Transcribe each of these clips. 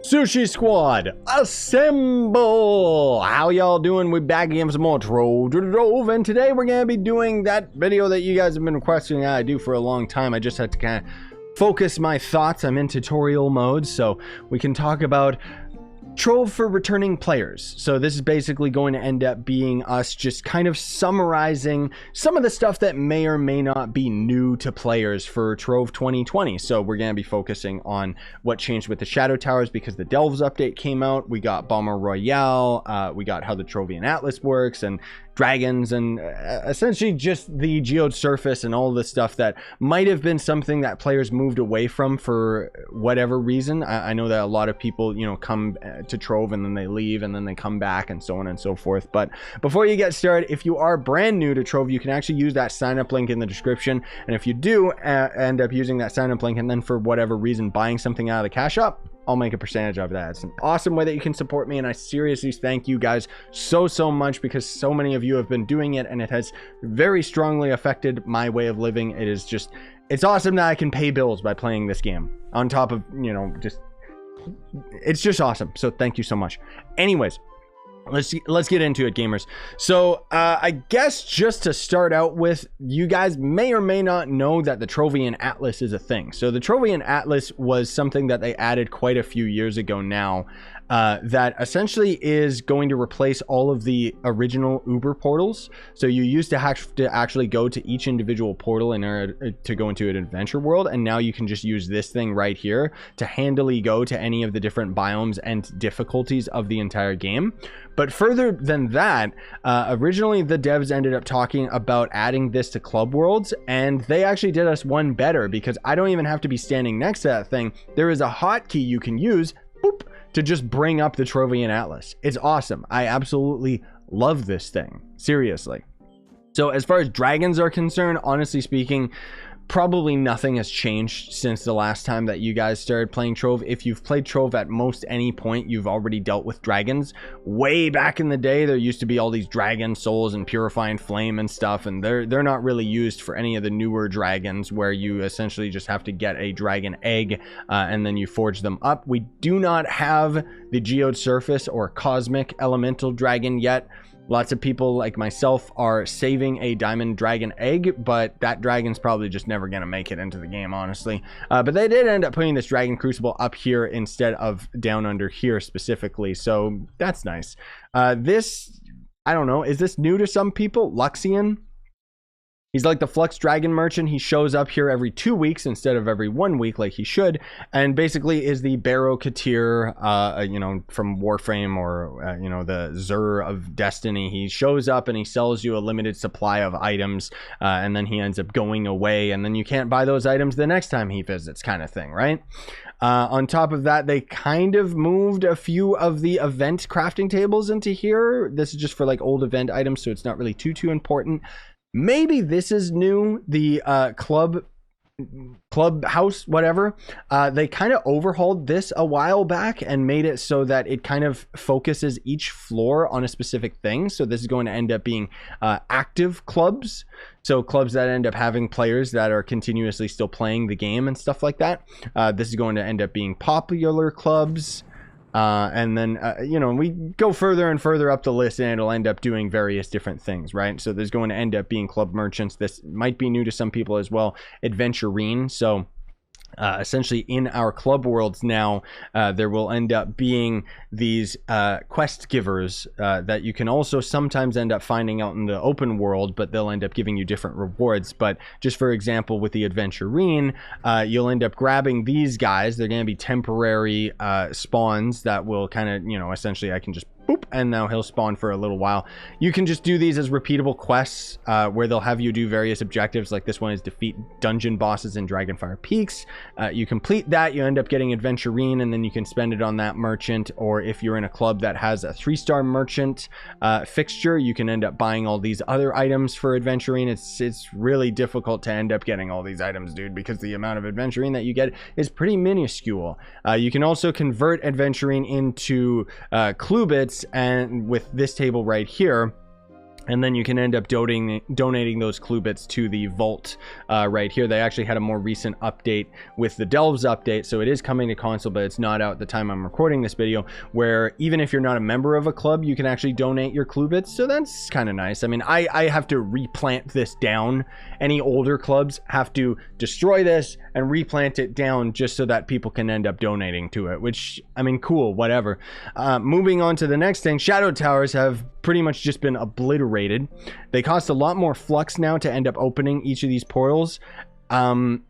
Scyushi squad, assemble! How y'all doing? We're back again for some more Trove, and today we're gonna be doing that video that you guys have been requesting I do for a long time. I just had to kind of focus my thoughts. I'm in tutorial mode, so we can talk about Trove for returning players. So this is basically going to end up being us just kind of summarizing some of the stuff that may or may not be new to players for Trove 2020. So we're going to be focusing on what changed with the Shadow Towers because the Delves update came out. We got Bomber Royale. We got how the Trovian Atlas works and dragons and essentially just the Geode Surface and all the stuff that might have been something that players moved away from for whatever reason. I know that a lot of people, you know, come to Trove and then they leave and then they come back and so on and so forth. But before you get started, if you are brand new to Trove, you can actually use that sign up link in the description. And if you do end up using that sign up link and then for whatever reason buying something out of the cash shop, I'll make a percentage of that. It's an awesome way that you can support me, and I seriously thank you guys so much because so many of you have been doing it and it has very strongly affected my way of living. It is just, it's awesome that I can pay bills by playing this game on top of, you know, just, it's just awesome. So thank you so much. Anyways, let's get into it, gamers. So I guess just to start out with, you guys may or may not know that the Trovian Atlas is a thing. So the Trovian Atlas was something that they added quite a few years ago now, that essentially is going to replace all of the original Uber portals. So you used to have to actually go to each individual portal in order to go into an adventure world, and now you can just use this thing right here to handily go to any of the different biomes and difficulties of the entire game. But further than that, originally the devs ended up talking about adding this to club worlds, and they actually did us one better because I don't even have to be standing next to that thing. There is a hotkey you can use, boop, to just bring up the Trovian Atlas. It's awesome. I absolutely love this thing. Seriously. So as far as dragons are concerned, honestly speaking, probably nothing has changed since the last time that you guys started playing Trove. If you've played Trove at most any point, you've already dealt with dragons. Way back in the day, there used to be all these dragon souls and purifying flame and stuff, and they're not really used for any of the newer dragons where you essentially just have to get a dragon egg and then you forge them up. We do not have the Geode Surface or Cosmic Elemental Dragon yet. Lots of people like myself are saving a diamond dragon egg, but that dragon's probably just never going to make it into the game, honestly. But they did end up putting this dragon crucible up here instead of down under here specifically, so that's nice. This, I don't know, is this new to some people? Luxian? He's like the Flux Dragon Merchant. He shows up here every 2 weeks instead of every 1 week like he should, and basically is the Barrow Katir, you know, from Warframe or, you know, the Zur of Destiny. He shows up and he sells you a limited supply of items, and then he ends up going away, and then you can't buy those items the next time he visits, kind of thing, right? On top of that, they kind of moved a few of the event crafting tables into here. This is just for like old event items, so it's not really too important. Maybe this is new, the clubhouse, whatever. They kind of overhauled this a while back and made it so that it kind of focuses each floor on a specific thing. So this is going to end up being active clubs. So clubs that end up having players that are continuously still playing the game and stuff like that. This is going to end up being popular clubs. And then, you know, we go further and further up the list and it'll end up doing various different things, right? So there's going to end up being club merchants. This might be new to some people as well. Adventurine. So essentially in our club worlds now, there will end up being these quest givers that you can also sometimes end up finding out in the open world, but they'll end up giving you different rewards. But just for example, with the Adventurine, you'll end up grabbing these guys. They're going to be temporary spawns that will kind of, you know, essentially I can just boop, and now he'll spawn for a little while. You can just do these as repeatable quests where they'll have you do various objectives. Like this one is defeat dungeon bosses in Dragonfire Peaks. You complete that, you end up getting Adventurine, and then you can spend it on that merchant. Or if you're in a club that has a 3-star merchant fixture, you can end up buying all these other items for Adventurine. It's really difficult to end up getting all these items, dude, because the amount of Adventurine that you get is pretty minuscule. You can also convert Adventurine into Clubits, and with this table right here, And then you can end up donating those clue bits to the vault right here. They actually had a more recent update with the Delves update, so it is coming to console, but it's not out at the time I'm recording this video, where even if you're not a member of a club, you can actually donate your clue bits, so that's kind of nice. I mean, I have to replant this down. Any older clubs have to destroy this and replant it down just so that people can end up donating to it, which, I mean, cool, whatever. Moving on to the next thing, shadow towers have pretty much just been obliterated. They cost a lot more flux now to end up opening each of these portals. I mean,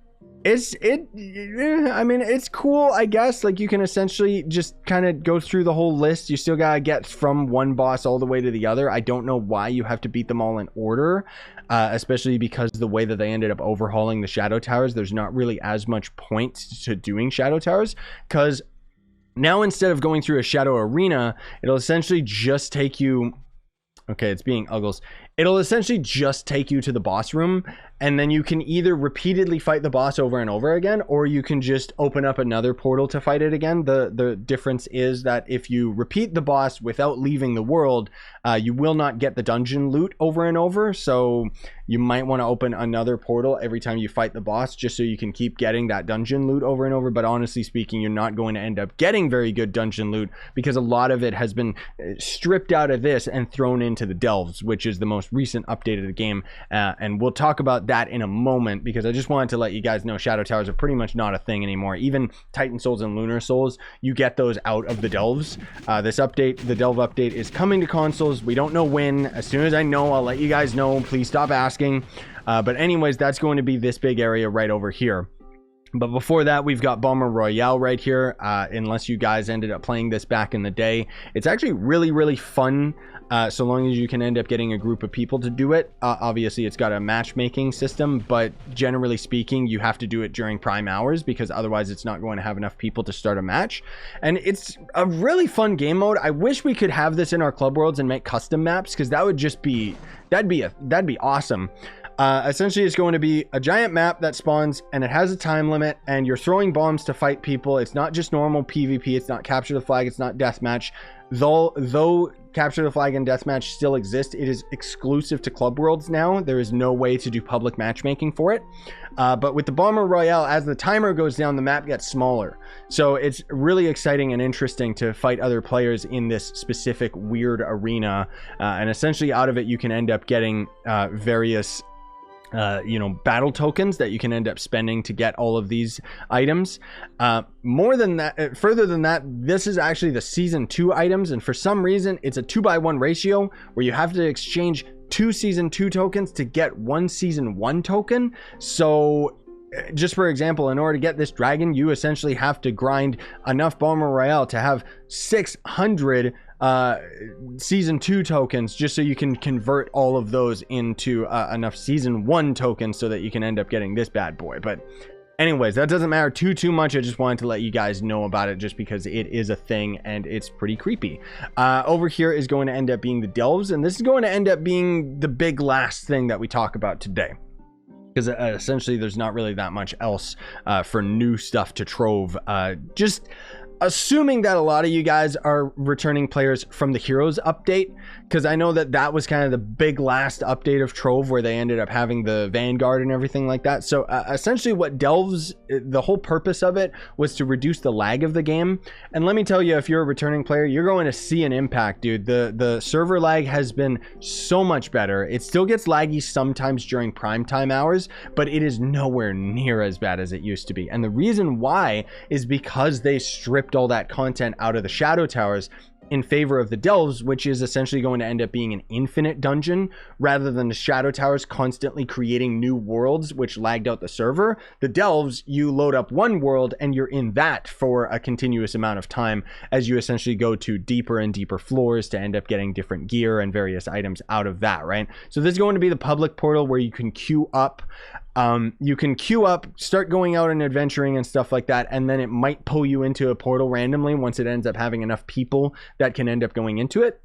it's cool, I guess. Like, you can essentially just kind of go through the whole list. You still gotta get from one boss all the way to the other. I don't know why you have to beat them all in order, especially because the way that they ended up overhauling the shadow towers, there's not really as much point to doing shadow towers, because now instead of going through a shadow arena, it'll essentially just take you... Okay, it's being uggles. It'll essentially just take you to the boss room, and then you can either repeatedly fight the boss over and over again, or you can just open up another portal to fight it again. The difference is that if you repeat the boss without leaving the world, you will not get the dungeon loot over and over, so you might want to open another portal every time you fight the boss, just so you can keep getting that dungeon loot over and over. But honestly speaking, you're not going to end up getting very good dungeon loot, because a lot of it has been stripped out of this and thrown into the Delves, which is the most recent update of the game, and we'll talk about that in a moment, because I just wanted to let you guys know shadow towers are pretty much not a thing anymore. Even Titan Souls and Lunar Souls, you get those out of the Delves. This update, the Delve update, is coming to consoles. We don't know when. As soon as I know, I'll let you guys know. Please stop asking. But anyways, that's going to be this big area right over here. But before that, we've got Bomber Royale right here. Unless you guys ended up playing this back in the day, it's actually really, really fun, so long as you can end up getting a group of people to do it. Obviously, it's got a matchmaking system, but generally speaking, you have to do it during prime hours, because otherwise it's not going to have enough people to start a match. And it's a really fun game mode. I wish we could have this in our club worlds and make custom maps, because that would just be... that'd be awesome. Essentially, it's going to be a giant map that spawns, and it has a time limit, and you're throwing bombs to fight people. It's not just normal PvP. It's not capture the flag. It's not deathmatch. Though capture the flag and deathmatch still exist, it is exclusive to club worlds now. There is no way to do public matchmaking for it. But with the Bomber Royale, as the timer goes down, the map gets smaller. So it's really exciting and interesting to fight other players in this specific weird arena. And essentially out of it, you can end up getting various battle tokens that you can end up spending to get all of these items. More than that, further than that, this is actually the season 2 items, and for some reason it's a 2:1 ratio where you have to exchange 2 season 2 tokens to get 1 season 1 token. So just for example, in order to get this dragon, you essentially have to grind enough Bomber Royale to have 600 season 2 tokens, just so you can convert all of those into enough season 1 tokens so that you can end up getting this bad boy. But anyways, that doesn't matter too much. I just wanted to let you guys know about it, just because it is a thing and it's pretty creepy. Over here is going to end up being the Delves, and this is going to end up being the big last thing that we talk about today, because essentially there's not really that much else for new stuff to Trove. Just assuming that a lot of you guys are returning players from the Heroes update, because I know that that was kind of the big last update of Trove, where they ended up having the Vanguard and everything like that. So essentially what Delves, the whole purpose of it was to reduce the lag of the game. And let me tell you, if you're a returning player, you're going to see an impact, dude. The server lag has been so much better. It still gets laggy sometimes during primetime hours, but it is nowhere near as bad as it used to be. And the reason why is because they stripped all that content out of the shadow towers in favor of the Delves, which is essentially going to end up being an infinite dungeon rather than the shadow towers constantly creating new worlds, which lagged out the server. The Delves, you load up one world and you're in that for a continuous amount of time as you essentially go to deeper and deeper floors to end up getting different gear and various items out of that, right? So this is going to be the public portal where you can queue up. Start going out and adventuring and stuff like that, and then it might pull you into a portal randomly once it ends up having enough people that can end up going into it.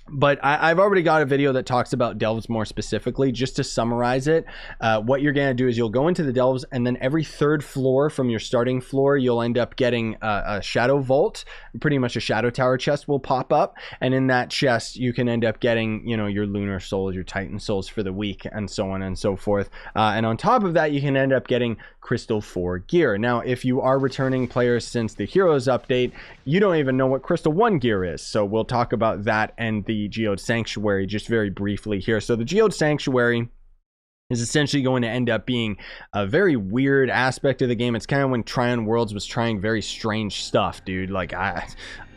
But I've already got a video that talks about delves more specifically. Just to summarize it, what you're going to do is you'll go into the delves, and then every third floor from your starting floor, you'll end up getting a shadow vault. Pretty much a shadow tower chest will pop up, and in that chest, you can end up getting, you know, your lunar souls, your titan souls for the week, and so on and so forth. And on top of that, you can end up getting Crystal 4 gear. Now, if you are returning players since the Heroes update, you don't even know what Crystal 1 gear is. So we'll talk about that and the Geode Sanctuary just very briefly here. So the Geode Sanctuary is essentially going to end up being a very weird aspect of the game. It's kind of when Tryon Worlds was trying very strange stuff, dude. Like,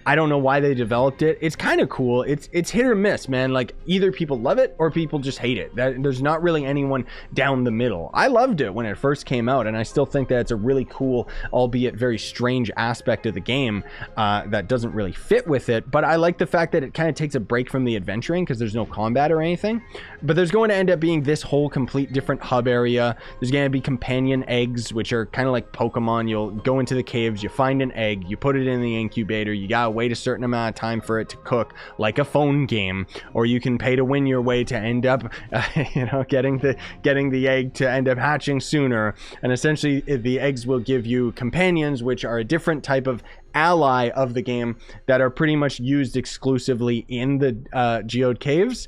I don't know why they developed it. It's kind of cool. It's hit or miss, man. Like, either people love it or people just hate it. There's not really anyone down the middle. I loved it when it first came out, and I still think that it's a really cool, albeit very strange aspect of the game that doesn't really fit with it. But I like the fact that it kind of takes a break from the adventuring because there's no combat or anything. But there's going to end up being this whole complete different hub area. There's going to be companion eggs, which are kind of like Pokemon. You'll go into the caves, you find an egg, you put it in the incubator, you gotta wait a certain amount of time for it to cook, like a phone game, or you can pay to win your way to end up you know, getting the egg to end up hatching sooner. And essentially the eggs will give you companions, which are a different type of ally of the game that are pretty much used exclusively in the Geode Caves.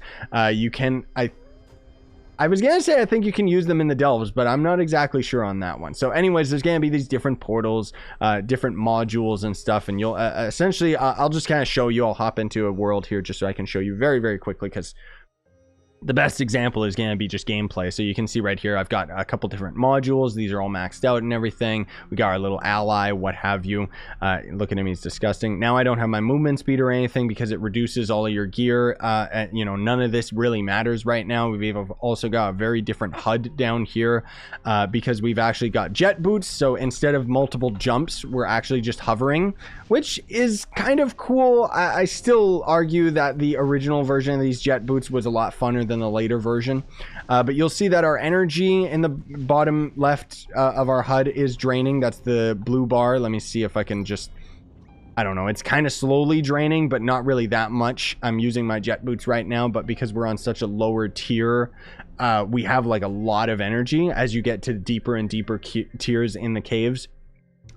I was gonna say I think you can use them in the delves, but I'm not exactly sure on that one. So anyways, there's gonna be these different portals, different modules and stuff, and you'll essentially I'll just kind of show you. I'll hop into a world here just so I can show you very, very quickly, because the best example is going to be just gameplay. So you can see right here, I've got a couple different modules. These are all maxed out and everything. We got our little ally, what have you. Looking at me is disgusting. Now I don't have my movement speed or anything because it reduces all of your gear. And, you know, none of this really matters right now. We've also got a very different HUD down here because we've actually got jet boots. So instead of multiple jumps, we're actually just hovering, which is kind of cool. I still argue that the original version of these jet boots was a lot funner than the later version, but you'll see that our energy in the bottom left of our HUD is draining. That's the blue bar. Let me see if I can just, I don't know, it's kind of slowly draining, but not really that much. I'm using my jet boots right now, but because we're on such a lower tier, we have like a lot of energy. As you get to deeper and deeper tiers in the caves,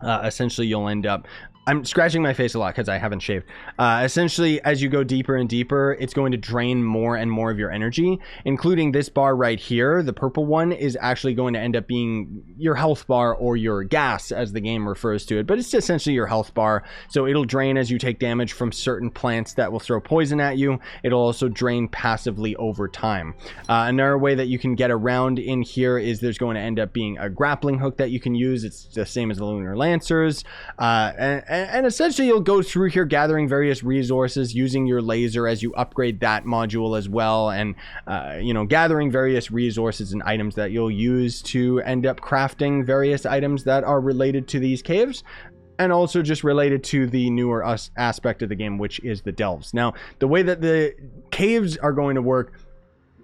essentially you'll end up, I'm scratching my face a lot because I haven't shaved. Essentially, as you go deeper and deeper, it's going to drain more and more of your energy, including this bar right here. The purple one is actually going to end up being your health bar, or your gas as the game refers to it, but it's essentially your health bar. So it'll drain as you take damage from certain plants that will throw poison at you. It'll also drain passively over time. Another way that you can get around in here is there's going to end up being a grappling hook that you can use. It's the same as the lunar lancers. And essentially you'll go through here gathering various resources, using your laser as you upgrade that module as well, and you know, gathering various resources and items that you'll use to end up crafting various items that are related to these caves, and also just related to the newer aspect of the game, which is the delves. Now, the way that the caves are going to work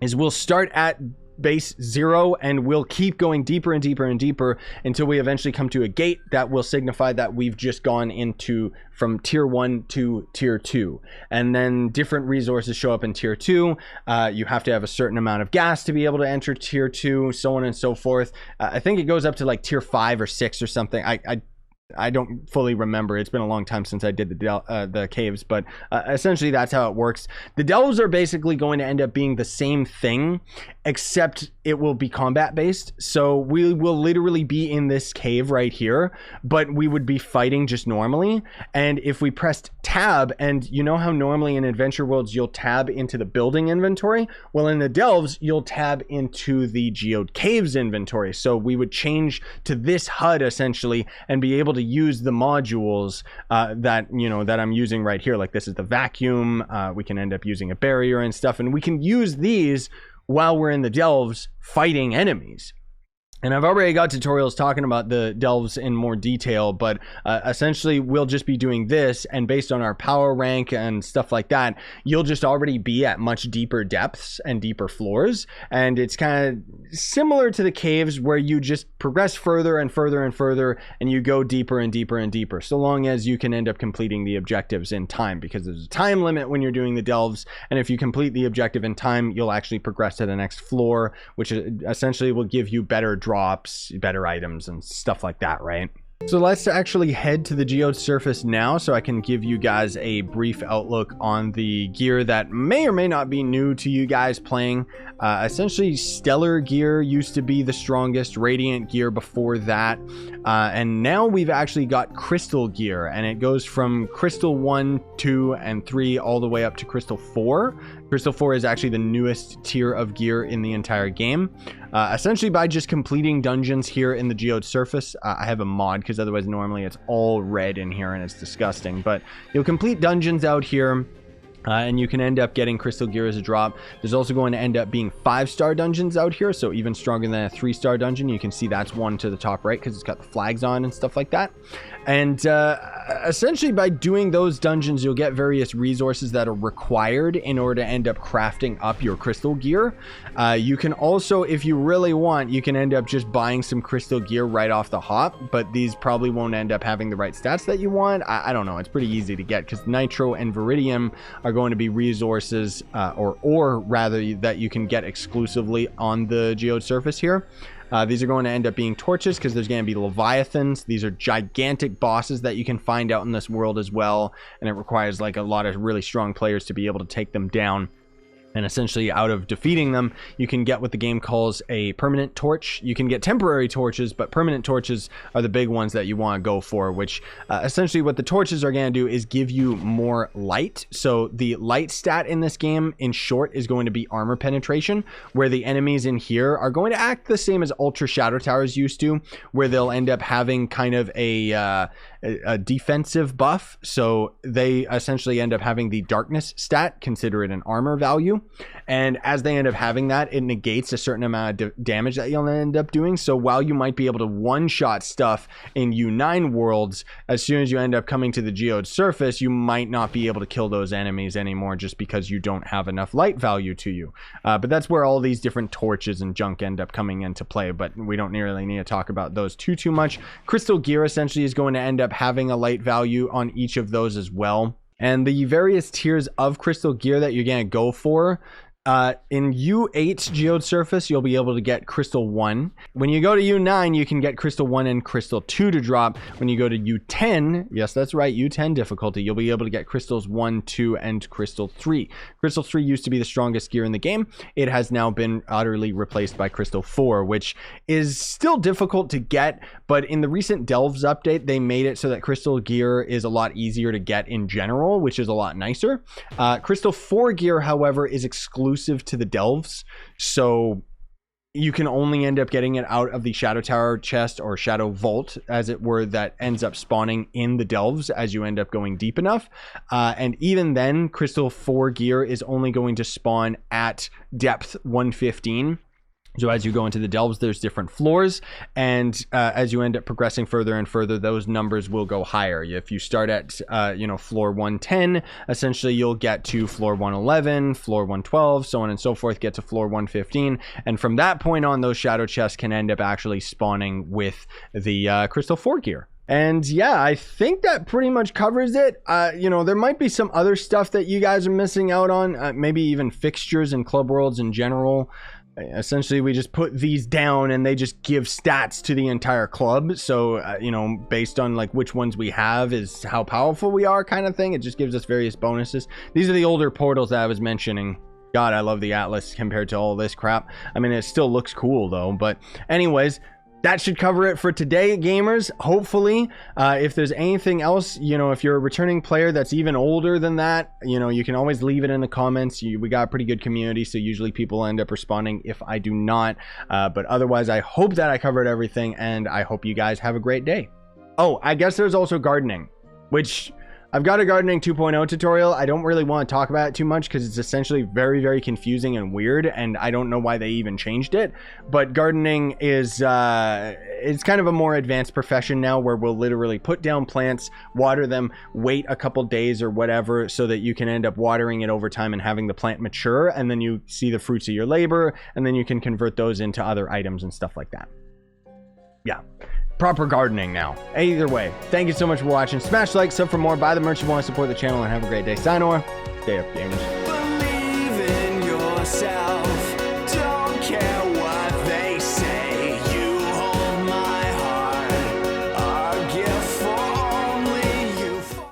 is we'll start at base 0 and we'll keep going deeper and deeper and deeper until we eventually come to a gate that will signify that we've just gone into from tier 1 to tier 2, and then different resources show up in tier 2. You have to have a certain amount of gas to be able to enter tier 2, so on and so forth. I think it goes up to like tier 5 or 6 or something. I don't fully remember. It's been a long time since I did the caves, but essentially that's how it works. The delves are basically going to end up being the same thing, except it will be combat based. So we will literally be in this cave right here, but we would be fighting just normally. And if we pressed tab, and you know how normally in Adventure Worlds you'll tab into the building inventory, well, in the delves you'll tab into the Geode Caves inventory. So we would change to this HUD essentially and be able to use the modules that, you know, that I'm using right here. Like this is the vacuum. We can end up using a barrier and stuff, and we can use these while we're in the delves fighting enemies. And I've already got tutorials talking about the delves in more detail, but essentially we'll just be doing this, and based on our power rank and stuff like that, you'll just already be at much deeper depths and deeper floors. And it's kind of similar to the caves, where you just progress further and further and further, and you go deeper and deeper and deeper, so long as you can end up completing the objectives in time, because there's a time limit when you're doing the delves. And if you complete the objective in time, you'll actually progress to the next floor, which essentially will give you better drops, better items, and stuff like that, right? So let's actually head to the Geode Surface now, so I can give you guys a brief outlook on the gear that may or may not be new to you guys playing. Essentially, Stellar gear used to be the strongest, Radiant gear before that, and now we've actually got Crystal gear, and it goes from Crystal 1, 2, and 3 all the way up to Crystal 4. Crystal 4 is actually the newest tier of gear in the entire game. Essentially, by just completing dungeons here in the Geode Surface, I have a mod because otherwise normally it's all red in here and it's disgusting. But you'll complete dungeons out here, and you can end up getting crystal gear as a drop. There's also going to end up being 5-star dungeons out here, so even stronger than a 3-star dungeon. You can see that's one to the top right because it's got the flags on and stuff like that. And essentially, by doing those dungeons, you'll get various resources that are required in order to end up crafting up your crystal gear. You can also, if you really want, you can end up just buying some crystal gear right off the hop, but these probably won't end up having the right stats that you want. I don't know. It's pretty easy to get because nitro and viridium are going to be resources, or rather, that you can get exclusively on the Geode Surface here. These are going to end up being torches because there's going to be Leviathans. These are gigantic bosses that you can find out in this world as well, and it requires like a lot of really strong players to be able to take them down. And essentially, out of defeating them, you can get what the game calls a permanent torch. You can get temporary torches, but permanent torches are the big ones that you want to go for, which essentially what the torches are going to do is give you more light. So the light stat in this game, in short, is going to be armor penetration, where the enemies in here are going to act the same as Ultra Shadow Towers used to, where they'll end up having kind of a defensive buff. So they essentially end up having the darkness stat, consider it an armor value. And as they end up having that, it negates a certain amount of damage that you'll end up doing. So while you might be able to one-shot stuff in U9 worlds, as soon as you end up coming to the Geode Surface, you might not be able to kill those enemies anymore just because you don't have enough light value to you. But that's where all these different torches and junk end up coming into play, but we don't really need to talk about those too much. Crystal gear essentially is going to end up having a light value on each of those as well. And the various tiers of crystal gear that you're going to go for, in U8 Geode Surface, you'll be able to get Crystal 1. When you go to U9, you can get Crystal 1 and Crystal 2 to drop. When you go to U10, yes, that's right, U10 difficulty, you'll be able to get Crystals 1, 2, and Crystal 3. Crystal 3 used to be the strongest gear in the game. It has now been utterly replaced by Crystal 4, which is still difficult to get, but in the recent Delves update, they made it so that crystal gear is a lot easier to get in general, which is a lot nicer. Crystal 4 gear, however, is exclusive to the Delves, so you can only end up getting it out of the Shadow Tower chest or Shadow Vault, as it were, that ends up spawning in the Delves as you end up going deep enough. And even then, Crystal 4 gear is only going to spawn at depth 115. So as you go into the Delves, there's different floors, and as you end up progressing further and further, those numbers will go higher. If you start at floor 110, essentially you'll get to floor 111, floor 112, so on and so forth, get to floor 115, and from that point on, those shadow chests can end up actually spawning with the Crystal 4 gear. And yeah, I think that pretty much covers it. There might be some other stuff that you guys are missing out on, maybe even fixtures and club worlds in general. Essentially, we just put these down and they just give stats to the entire club. So, based on like which ones we have is how powerful we are kind of thing. It just gives us various bonuses. These are the older portals that I was mentioning. God, I love the Atlas compared to all this crap. I mean, it still looks cool though. But anyways, that should cover it for today, gamers. Hopefully, if there's anything else, if you're a returning player that's even older than that, you can always leave it in the comments. We got a pretty good community, so usually people end up responding if I do not. But otherwise, I hope that I covered everything, and I hope you guys have a great day. Oh, I guess there's also gardening, which I've got a gardening 2.0 tutorial. I don't really want to talk about it too much because it's essentially very, very confusing and weird, and I don't know why they even changed it. But gardening is it's kind of a more advanced profession now, where we'll literally put down plants, water them, wait a couple days or whatever, so that you can end up watering it over time and having the plant mature, and then you see the fruits of your labor, and then you can convert those into other items and stuff like that. Yeah. Proper gardening now. Either way, thank you so much for watching. Smash like, sub for more, buy the merch if you want to support the channel, and have a great day. Sayonara. Stay up, gamers. Believe in yourself.